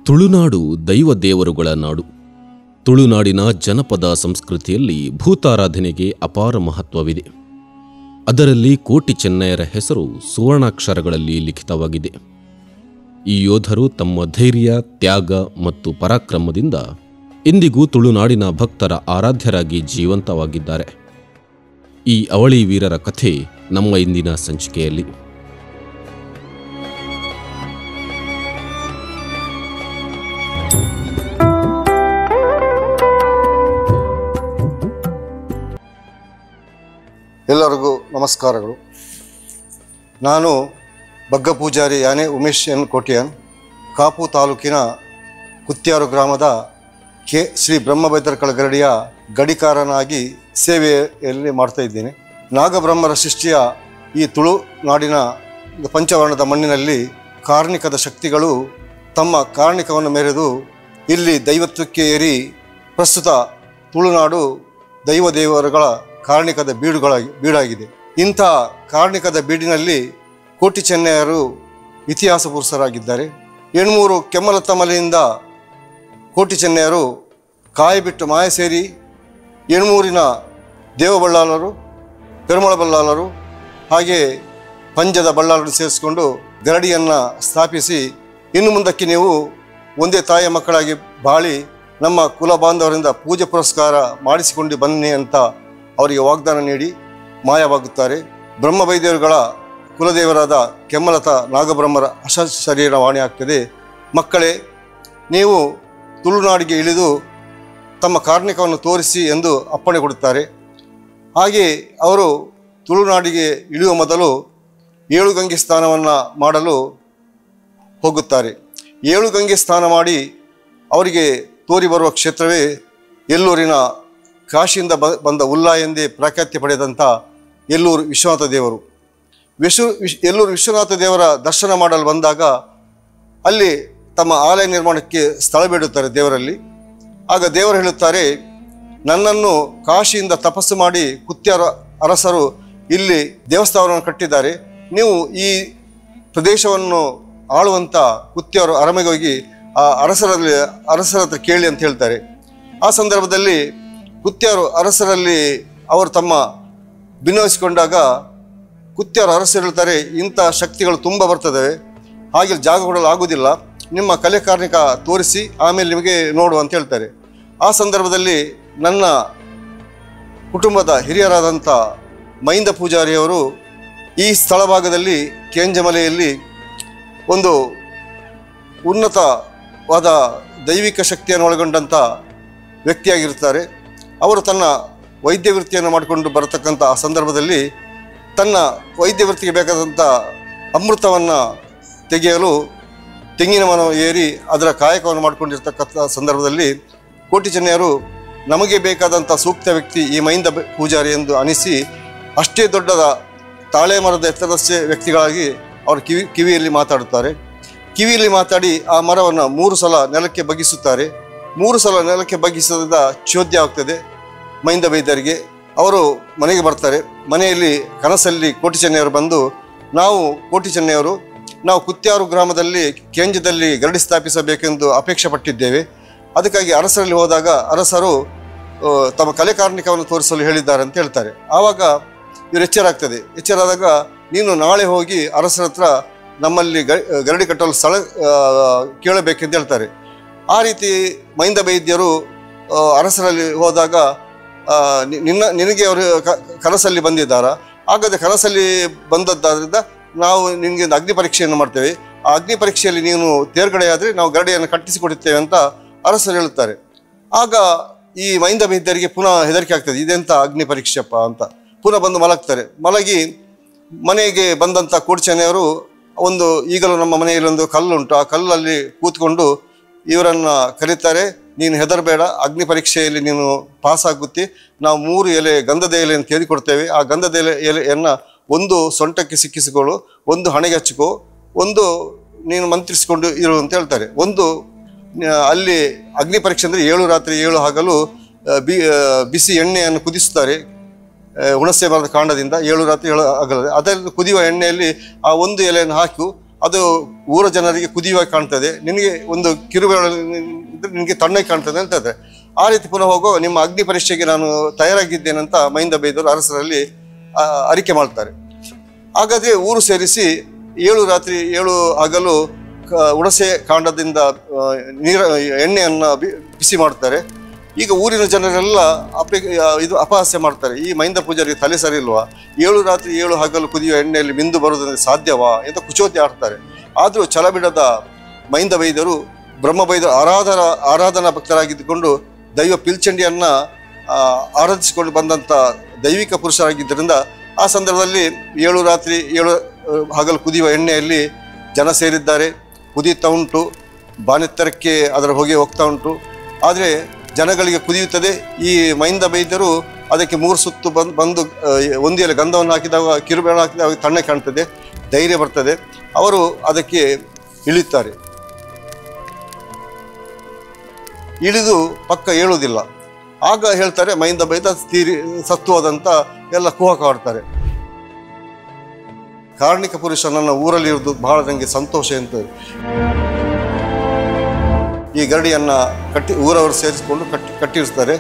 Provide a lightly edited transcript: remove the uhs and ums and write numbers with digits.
ತುಳುನಾಡು ದೈವ ದೇವರುಗಳ ನಾಡು. ತುಳುನಾಡಿನ ಜನಪದ ಸಂಸ್ಕೃತಿಯಲ್ಲಿ ಭೂತಾರಾಧನೆಗೆ ಅಪಾರ ಮಹತ್ವವಿದೆ. ಅದರಲ್ಲಿ ಕೋಟಿ ಚೆನ್ನಯರ ಹೆಸರು ಸುವರ್ಣಾಕ್ಷರಗಳಲ್ಲಿ ಲಿಖಿತವಾಗಿದೆ. ಈ ಯೋಧರು ತಮ್ಮ ಧೈರ್ಯ, ತ್ಯಾಗ ಮತ್ತು ಪರಾಕ್ರಮದಿಂದ ಇಂದಿಗೂ ತುಳುನಾಡಿನ ಭಕ್ತರ ಆರಾಧ್ಯರಾಗಿ ಜೀವಂತವಾಗಿದ್ದಾರೆ. ಈ ಅವಳಿ ವೀರರ ಕಥೆ ನಮ್ಮ ಇಂದಿನ ಸಂಚಿಕೆಯಲ್ಲಿ. ಎಲ್ಲರಿಗೂ ನಮಸ್ಕಾರಗಳು. ನಾನು ಬಗ್ಗ ಪೂಜಾರಿ ಯಾನೆ ಉಮೇಶ್ ಎನ್ ಕೋಟಿಯನ್, ಕಾಪು ತಾಲೂಕಿನ ಕುತ್ಯಾರು ಗ್ರಾಮದ ಶ್ರೀ ಬ್ರಹ್ಮಬೈದರ ಗರಡಿಯ ಗಡಿಕಾರನಾಗಿ ಸೇವೆಯಲ್ಲಿ ಮಾಡ್ತಾ ಇದ್ದೇನೆ. ನಾಗಬ್ರಹ್ಮರ ಸೃಷ್ಟಿಯ ಈ ತುಳುನಾಡಿನ ಪಂಚವರ್ಣದ ಮಣ್ಣಿನಲ್ಲಿ ಕಾರ್ಣಿಕದ ಶಕ್ತಿಗಳು ತಮ್ಮ ಕಾರ್ಣಿಕವನ್ನು ಮೆರೆದು ಇಲ್ಲಿ ದೈವತ್ವಕ್ಕೆ ಏರಿ ಪ್ರಸ್ತುತ ತುಳುನಾಡು ದೈವ ದೇವರುಗಳ ಕಾರ್ಣಿಕದ ಬೀಡಾಗಿದೆ. ಇಂಥ ಕಾರ್ಣಿಕದ ಬೀಡಿನಲ್ಲಿ ಕೋಟಿ ಚೆನ್ನಯರು ಇತಿಹಾಸ ಪುರುಷರಾಗಿದ್ದಾರೆ. 8 ಕೆಮ್ಮಲತ್ತ ಮಲೆಯಿಂದ ಕೋಟಿ ಚೆನ್ನಯರು ಕಾಯಿ ಬಿಟ್ಟು ಮಾಯ ಸೇರಿ 8 ದೇವಬಳ್ಳಾಲರು, ಪೆರುಮಳ ಬಳ್ಳಾಲರು ಹಾಗೆ ಪಂಜದ ಬಳ್ಳಾಲರು ಸೇರಿಸಿಕೊಂಡು ಗರಡಿಯನ್ನು ಸ್ಥಾಪಿಸಿ ಇನ್ನು ಮುಂದಕ್ಕೆ ನೀವು ಒಂದೇ ತಾಯಿಯ ಮಕ್ಕಳಾಗಿ ಬಾಳಿ ನಮ್ಮ ಕುಲ ಬಾಂಧವರಿಂದ ಪೂಜೆ ಪುರಸ್ಕಾರ ಮಾಡಿಸಿಕೊಂಡು ಬನ್ನಿ ಅಂತ ಅವರಿಗೆ ವಾಗ್ದಾನ ನೀಡಿ ಮಾಯವಾಗುತ್ತಾರೆ. ಬ್ರಹ್ಮಬೈದೇವರುಗಳ ಕುಲದೇವರಾದ ಕೆಮ್ಮಲತ ನಾಗಬ್ರಹ್ಮರ ಶರೀರ ವಾಣಿ ಆಗ್ತದೆ. ಮಕ್ಕಳೇ, ನೀವು ತುಳುನಾಡಿಗೆ ಇಳಿದು ತಮ್ಮ ಕಾರ್ಣಿಕವನ್ನು ತೋರಿಸಿ ಎಂದು ಅಪ್ಪಣೆ ಕೊಡುತ್ತಾರೆ. ಹಾಗೆ ಅವರು ತುಳುನಾಡಿಗೆ ಇಳಿಯುವ ಮೊದಲು 7 ಗಂಗೆ ಸ್ನಾನವನ್ನು ಮಾಡಲು ಹೋಗುತ್ತಾರೆ. 7 ಗಂಗೆ ಸ್ನಾನ ಮಾಡಿ ಅವರಿಗೆ ತೋರಿ ಬರುವ ಕ್ಷೇತ್ರವೇ ಎಲ್ಲೂರಿನ ಕಾಶಿಯಿಂದ ಬಂದ ಉಲ್ಲಾ ಎಂದೇ ಪ್ರಾಖ್ಯಾತಿ ಪಡೆದಂಥ ಎಲ್ಲೂರು ವಿಶ್ವನಾಥ ದೇವರು. ಎಲ್ಲೂರು ವಿಶ್ವನಾಥ ದೇವರ ದರ್ಶನ ಮಾಡಲು ಬಂದಾಗ ಅಲ್ಲಿ ತಮ್ಮ ಆಲಯ ನಿರ್ಮಾಣಕ್ಕೆ ಸ್ಥಳ ಬೇಡುತ್ತಾರೆ ದೇವರಲ್ಲಿ. ಆಗ ದೇವರು ಹೇಳುತ್ತಾರೆ, ನನ್ನನ್ನು ಕಾಶಿಯಿಂದ ತಪಸ್ಸು ಮಾಡಿ ಕುತ್ಯಾರ ಅರಸರು ಇಲ್ಲಿ ದೇವಸ್ಥಾನವನ್ನು ಕಟ್ಟಿದ್ದಾರೆ. ನೀವು ಈ ಪ್ರದೇಶವನ್ನು ಆಳುವಂಥ ಕುತ್ಯಾರು ಅರಮೆಗೆ ಹೋಗಿ ಆ ಅರಸರ ಹತ್ರ ಕೇಳಿ ಅಂತ ಹೇಳ್ತಾರೆ. ಆ ಸಂದರ್ಭದಲ್ಲಿ ಕುತ್ಯಾರು ಅರಸರಲ್ಲಿ ಅವರು ತಮ್ಮ ಭಿನ್ನವಿಸಿಕೊಂಡಾಗ ಕುತ್ಯಾರು ಅರಸರು ಹೇಳ್ತಾರೆ, ಇಂಥ ಶಕ್ತಿಗಳು ತುಂಬ ಬರ್ತದೆ, ಹಾಗೆ ಜಾಗ ಕೊಡಲು ಆಗುವುದಿಲ್ಲ, ನಿಮ್ಮ ಕಲೆ ಕಾರ್ಣಿಕ ತೋರಿಸಿ ಆಮೇಲೆ ನಿಮಗೆ ನೋಡು ಅಂತ ಹೇಳ್ತಾರೆ. ಆ ಸಂದರ್ಭದಲ್ಲಿ ನನ್ನ ಕುಟುಂಬದ ಹಿರಿಯರಾದಂಥ ಮೈಂದ ಪೂಜಾರಿಯವರು ಈ ಸ್ಥಳಭಾಗದಲ್ಲಿ ಕೇಂಜಮಲೆಯಲ್ಲಿ ಒಂದು ಉನ್ನತವಾದ ದೈವಿಕ ಶಕ್ತಿಯನ್ನು ಒಳಗೊಂಡಂಥ ವ್ಯಕ್ತಿಯಾಗಿರ್ತಾರೆ. ಅವರು ತನ್ನ ವೈದ್ಯ ವೃತ್ತಿಯನ್ನು ಮಾಡಿಕೊಂಡು ಬರತಕ್ಕಂಥ ಆ ಸಂದರ್ಭದಲ್ಲಿ ತನ್ನ ವೈದ್ಯ ವೃತ್ತಿಗೆ ಬೇಕಾದಂಥ ಅಮೃತವನ್ನು ತೆಗೆಯಲು ತೆಂಗಿನ ಮರವನ್ನು ಏರಿ ಅದರ ಕಾಯಕವನ್ನು ಮಾಡಿಕೊಂಡಿರ್ತಕ್ಕಂಥ ಸಂದರ್ಭದಲ್ಲಿ ಕೋಟಿ ಚೆನ್ನಯರು ನಮಗೆ ಬೇಕಾದಂಥ ಸೂಕ್ತ ವ್ಯಕ್ತಿ ಈ ಮೈಂದ ಪೂಜಾರಿ ಎಂದು ಅನಿಸಿ ಅಷ್ಟೇ ದೊಡ್ಡದ ತಾಳೆ ಮರದ ಎತ್ತರದಷ್ಟೇ ವ್ಯಕ್ತಿಗಳಾಗಿ ಅವರು ಕಿವಿಯಲ್ಲಿ ಮಾತಾಡುತ್ತಾರೆ. ಕಿವಿಯಲ್ಲಿ ಮಾತಾಡಿ ಆ ಮರವನ್ನು 3 ಸಲ ನೆಲಕ್ಕೆ ಬಗ್ಗಿಸುತ್ತಾರೆ. 3 ಸಲ ನೆಲಕ್ಕೆ ಬಗ್ಗಿಸೋದ್ರಿಂದ ಚೋದ್ಯ ಆಗ್ತದೆ ಮೈಂದ ಬೈದ್ಯರಿಗೆ. ಅವರು ಮನೆಗೆ ಬರ್ತಾರೆ. ಮನೆಯಲ್ಲಿ ಕನಸಲ್ಲಿ ಕೋಟಿ ಚೆನ್ನಯರು ಬಂದು, ನಾವು ಕೋಟಿ ಚೆನ್ನಯರು ನಾವು ಕುತ್ಯಾರು ಗ್ರಾಮದಲ್ಲಿ ಕೇಂಜದಲ್ಲಿ ಗರಡಿ ಸ್ಥಾಪಿಸಬೇಕೆಂದು ಅಪೇಕ್ಷೆ ಪಟ್ಟಿದ್ದೇವೆ. ಅದಕ್ಕಾಗಿ ಅರಸರಲ್ಲಿ ಹೋದಾಗ ಅರಸರು ತಮ್ಮ ಕಲೆ ಕಾರ್ಣಿಕವನ್ನು ತೋರಿಸಲು ಹೇಳಿದ್ದಾರೆ ಅಂತ ಹೇಳ್ತಾರೆ. ಆವಾಗ ಇವರು ಎಚ್ಚರಾಗ್ತದೆ. ಎಚ್ಚರಾದಾಗ ನೀನು ನಾಳೆ ಹೋಗಿ ಅರಸರ ಹತ್ರ ನಮ್ಮಲ್ಲಿ ಗರಡಿ ಕಟ್ಟಲು ಸ್ಥಳ ಕೇಳಬೇಕೆಂದು ಹೇಳ್ತಾರೆ. ಆ ರೀತಿ ಮೈಂದ ಬೈದ್ಯರು ಅರಸರಲ್ಲಿ ಹೋದಾಗ ನಿನಗೆ ಅವರು ಕನಸಲ್ಲಿ ಬಂದಿದ್ದಾರಾ? ಹಾಗಾದರೆ ಕನಸಲ್ಲಿ ಬಂದದ್ದಾದ್ರಿಂದ ನಾವು ನಿನಗೆ ಒಂದು ಅಗ್ನಿ ಪರೀಕ್ಷೆಯನ್ನು ಮಾಡ್ತೇವೆ, ಆ ಅಗ್ನಿ ಪರೀಕ್ಷೆಯಲ್ಲಿ ನೀನು ತೇರ್ಗಡೆಯಾದರೆ ನಾವು ಗರಡಿಯನ್ನು ಕಟ್ಟಿಸಿಕೊಡುತ್ತೇವೆ ಅಂತ ಅರಸರು ಹೇಳುತ್ತಾರೆ. ಆಗ ಈ ಮೈಂದ ಬೈದ್ಯರಿಗೆ ಪುನಃ ಹೆದರಿಕೆ ಆಗ್ತದೆ, ಇದೆಂಥ ಅಗ್ನಿ ಪರೀಕ್ಷೆಪ್ಪ ಅಂತ. ಪುನಃ ಬಂದು ಮಲಗ್ತಾರೆ. ಮಲಗಿ ಮನೆಗೆ ಬಂದಂಥ ಕೋಟಿ ಚೆನ್ನಯರು ಈಗಲೂ ನಮ್ಮ ಮನೆಯಲ್ಲಿ ಒಂದು ಕಲ್ಲುಂಟು, ಆ ಕಲ್ಲಲ್ಲಿ ಕೂತ್ಕೊಂಡು ಇವರನ್ನು ಕರೀತಾರೆ, ನೀನು ಹೆದರಬೇಡ, ಅಗ್ನಿ ಪರೀಕ್ಷೆಯಲ್ಲಿ ನೀನು ಪಾಸ್ ಆಗುತ್ತೆ, ನಾವು 3 ಎಲೆ ಗಂಧದ ಎಲೆಯನ್ನು ತೆಗೆದುಕೊಡ್ತೇವೆ, ಆ ಗಂಧದ ಎಲೆಯನ್ನು ಒಂದು ಸೊಂಟಕ್ಕೆ ಸಿಕ್ಕಿಸಿಕೊಳ್ಳು, ಒಂದು ಹಣೆಗೆ ಹಚ್ಚಿಕೋ, ಒಂದು ನೀನು ಮಂತ್ರಿಸಿಕೊಂಡು ಇರು ಅಂತ ಹೇಳ್ತಾರೆ. ಅಲ್ಲಿ ಅಗ್ನಿ ಪರೀಕ್ಷೆ ಅಂದರೆ 7 ರಾತ್ರಿ 7 ಹಗಲು ಬಿಸಿ ಎಣ್ಣೆಯನ್ನು ಕುದಿಸುತ್ತಾರೆ. ಹುಣಸೆ ಮರದ ಕಾಂಡದಿಂದ 7 ರಾತ್ರಿ 7 ಹಗಲು ಅದರಲ್ಲಿ ಕುದಿಯುವ ಎಣ್ಣೆಯಲ್ಲಿ ಆ ಒಂದು ಎಲೆಯನ್ನು ಹಾಕಿ ಅದು ಊರ ಜನರಿಗೆ ಕುದಿಯುವಾಗ ಕಾಣ್ತದೆ, ನಿನಗೆ ಒಂದು ಕಿರುಬೆರಳು ನಿನಗೆ ತಣ್ಣಗೆ ಕಾಣ್ತದೆ ಅಂತ ಇದ್ದಾರೆ. ಆ ರೀತಿ ಪುನಃ ಹೋಗೋ ನಿಮ್ಮ ಅಗ್ನಿ ಪರೀಕ್ಷೆಗೆ ನಾನು ತಯಾರಾಗಿದ್ದೇನಂತ ಮೈಂದ ಬೈದವರು ಅರಸರಲ್ಲಿ ಅರಿಕೆ ಮಾಡ್ತಾರೆ. ಹಾಗಾದರೆ ಊರು ಸೇರಿಸಿ 7 ರಾತ್ರಿ 7 ಹಗಲು ಹುಣಸೆ ಕಾಂಡದಿಂದ ಎಣ್ಣೆಯನ್ನು ಬಿಸಿ ಮಾಡ್ತಾರೆ. ಈಗ ಊರಿನ ಜನರೆಲ್ಲ ಅಪಹಾಸ್ಯ ಮಾಡ್ತಾರೆ, ಈ ಮೈಂದ ಪೂಜಾರಿಗೆ ತಲೆ ಸರಿ ಇಲ್ವಾ, 7 ರಾತ್ರಿ 7 ಹಗಲು ಕುದಿಯುವ ಎಣ್ಣೆಯಲ್ಲಿ ಮಿಂದು ಬರುವುದಕ್ಕೆ ಸಾಧ್ಯವಾ ಅಂತ ಕುಚೋತಿ ಆಡ್ತಾರೆ. ಆದರೂ ಛಲ ಬಿಡದ ಮೈಂದ ಬೈದರು ಬ್ರಹ್ಮಬೈದರು ಆರಾಧನಾ ಭಕ್ತರಾಗಿದ್ದುಕೊಂಡು ದೈವ ಪಿಲ್ಚಂಡಿಯನ್ನು ಆರಾಧಿಸಿಕೊಂಡು ಬಂದಂಥ ದೈವಿಕ ಪುರುಷರಾಗಿದ್ದರಿಂದ ಆ ಸಂದರ್ಭದಲ್ಲಿ 7 ರಾತ್ರಿ 7 ಹಗಲು ಕುದಿಯುವ ಎಣ್ಣೆಯಲ್ಲಿ ಜನ ಸೇರಿದ್ದಾರೆ. ಕುದಿಯುತ್ತಾ ಉಂಟು, ಬಾನೆತ್ತರಕ್ಕೆ ಅದರ ಹೊಗೆ ಹೋಗ್ತಾ ಉಂಟು. ಆದರೆ ಜನಗಳಿಗೆ ಕುದಿಯುತ್ತದೆ. ಈ ಮೈಂದ ಬೈದ್ಯರು ಅದಕ್ಕೆ 3 ಸುತ್ತು ಬಂದು ಒಂದಿಯಲ್ಲಿ ಗಂಧವನ್ನು ಹಾಕಿದಾಗ, ಕಿರುಬೆರಳು ಹಾಕಿದಾಗ ತಣ್ಣೆ ಕಾಣ್ತದೆ, ಧೈರ್ಯ ಬರ್ತದೆ. ಅವರು ಅದಕ್ಕೆ ಇಳಿತಾರೆ. ಇಳಿದು ಪಕ್ಕ ಏಳುವುದಿಲ್ಲ. ಆಗ ಹೇಳ್ತಾರೆ ಮೈಂದ ಬೈದ ಸತ್ತು ಹೋದಂತ ಎಲ್ಲ ಕುಹಕ ಆಡ್ತಾರೆ. ಕಾರ್ಣಿಕ ಪುರುಷ ನನ್ನ ಊರಲ್ಲಿ ಇರೋದು ಬಹಳ ನನಗೆ ಸಂತೋಷ ಅಂತ. ಈ ಗರಡಿಯನ್ನು ಊರವರು ಸೇರಿಸಿಕೊಂಡು ಕಟ್ಟಿರ್ತಾರೆ.